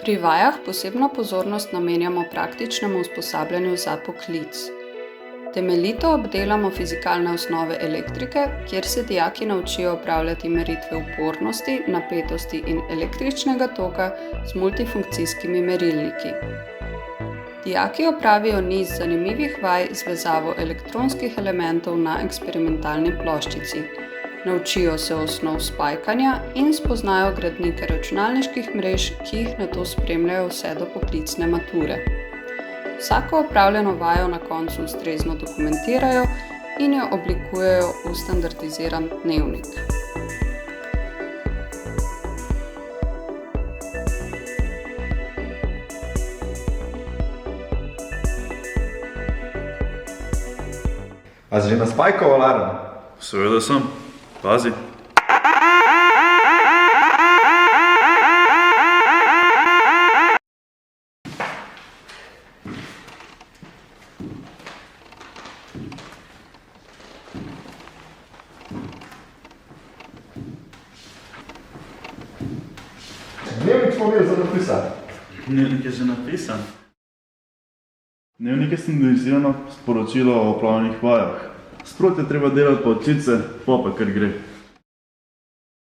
Pri vajah posebno pozornost namenjamo praktičnemu usposabljanju za poklic. Temeljito obdelamo fizikalne osnove elektrike, kjer se dijaki naučijo opravljati meritve upornosti, napetosti in električnega toka z multifunkcijskimi merilniki. Dijaki opravijo niz zanimivih vaj z vezavo elektronskih elementov na eksperimentalni ploščici. Naučijo se osnov spajkanja in spoznajo gradnike računalniških mrež, ki jih nato spremljajo vse do poklicne mature. Vsako opravljeno vajo na koncu ustrezno dokumentirajo in jo oblikujejo v standardiziran dnevnik. A si že naspajkal alarm? Seveda sem. Pazi. Dnevnik smo imeli za napisati. Dnevnik je že napisan. Dnevnik je standardizirano sporočilo o opravljenih vajah. Sproti je treba delati pa učiti se, pa kar gre.